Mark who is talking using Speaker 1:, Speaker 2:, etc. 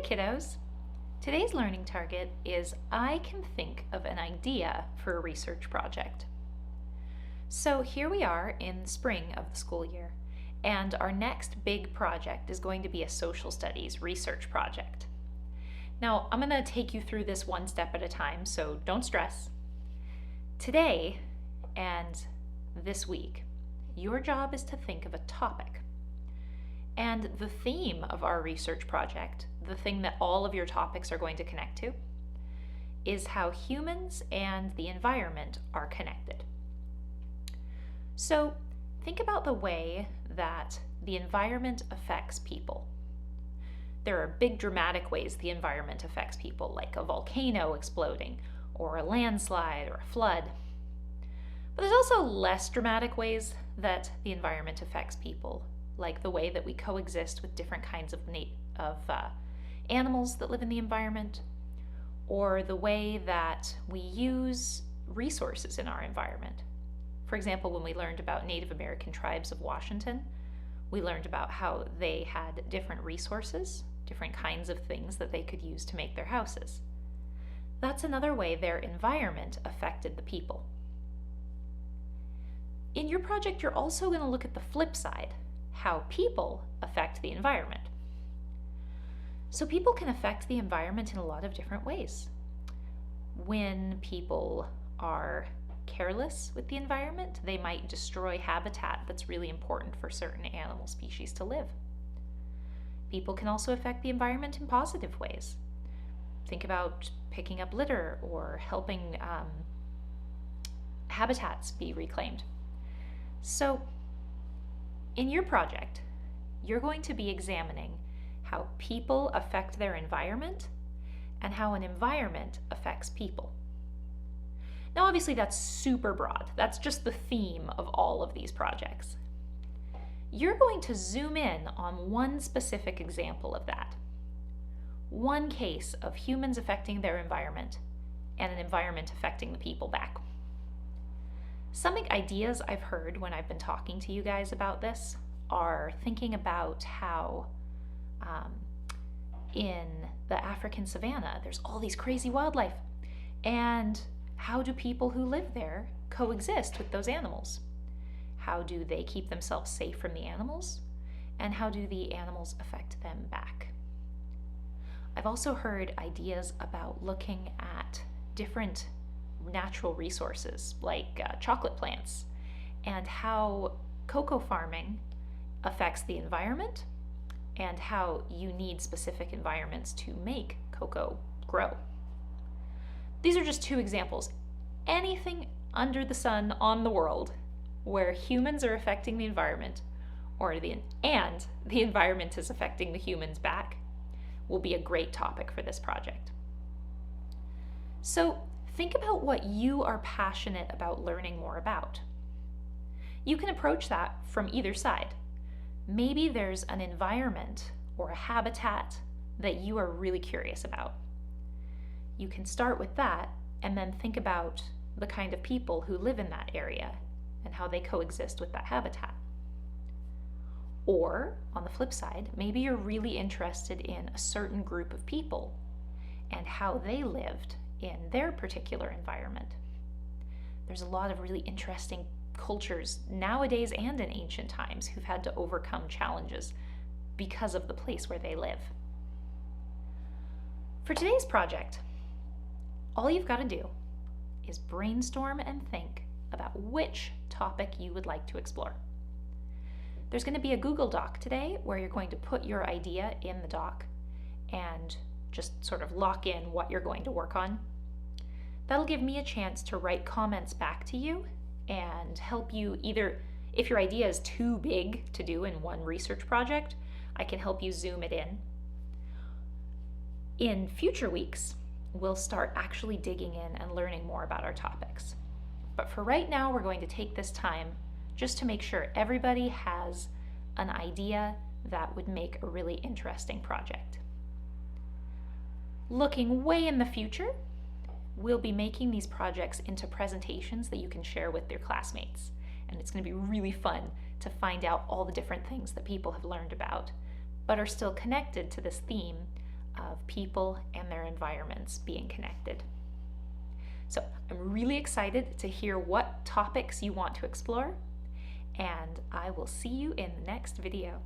Speaker 1: kiddos. Today's learning target is I can think of an idea for a research project. So here we are in the spring of the school year, and our next big project is going to be a social studies research project. Now, I'm going to take you through this one step at a time, so don't stress. Today and this week, your job is to think of a topic. And the theme of our research project, the thing that all of your topics are going to connect to, is how humans and the environment are connected. So think about the way that the environment affects people. There are big dramatic ways the environment affects people, like a volcano exploding, or a landslide, or a flood. But there's also less dramatic ways that the environment affects people, like the way that we coexist with different kinds of animals that live in the environment, or the way that we use resources in our environment. For example, when we learned about Native American tribes of Washington, we learned about how they had different resources, different kinds of things that they could use to make their houses. That's another way their environment affected the people. In your project, you're also going to look at the flip side, how people affect the environment. So people can affect the environment in a lot of different ways. When people are careless with the environment, they might destroy habitat that's really important for certain animal species to live. People can also affect the environment in positive ways. Think about picking up litter or helping habitats be reclaimed. So, in your project, you're going to be examining how people affect their environment and how an environment affects people. Now, obviously, that's super broad. That's just the theme of all of these projects. You're going to zoom in on one specific example of that. One case of humans affecting their environment and an environment affecting the people back. Some ideas I've heard when I've been talking to you guys about this are thinking about how in the African savanna there's all these crazy wildlife, and how do people who live there coexist with those animals? How do they keep themselves safe from the animals? And how do the animals affect them back? I've also heard ideas about looking at different natural resources like chocolate plants and how cocoa farming affects the environment and how you need specific environments to make cocoa grow. These are just two examples. Anything under the sun on the world where humans are affecting the environment and the environment is affecting the humans back will be a great topic for this project. So think about what you are passionate about learning more about. You can approach that from either side. Maybe there's an environment or a habitat that you are really curious about. You can start with that and then think about the kind of people who live in that area and how they coexist with that habitat. Or, on the flip side, maybe you're really interested in a certain group of people and how they lived in their particular environment. There's a lot of really interesting cultures nowadays and in ancient times who've had to overcome challenges because of the place where they live. For today's project, all you've got to do is brainstorm and think about which topic you would like to explore. There's going to be a Google Doc today where you're going to put your idea in the doc and just sort of lock in what you're going to work on. That'll give me a chance to write comments back to you and help you either, if your idea is too big to do in one research project, I can help you zoom it in. In future weeks, we'll start actually digging in and learning more about our topics. But for right now, we're going to take this time just to make sure everybody has an idea that would make a really interesting project. Looking way in the future, we'll be making these projects into presentations that you can share with your classmates. And it's going to be really fun to find out all the different things that people have learned about, but are still connected to this theme of people and their environments being connected. So I'm really excited to hear what topics you want to explore, and I will see you in the next video.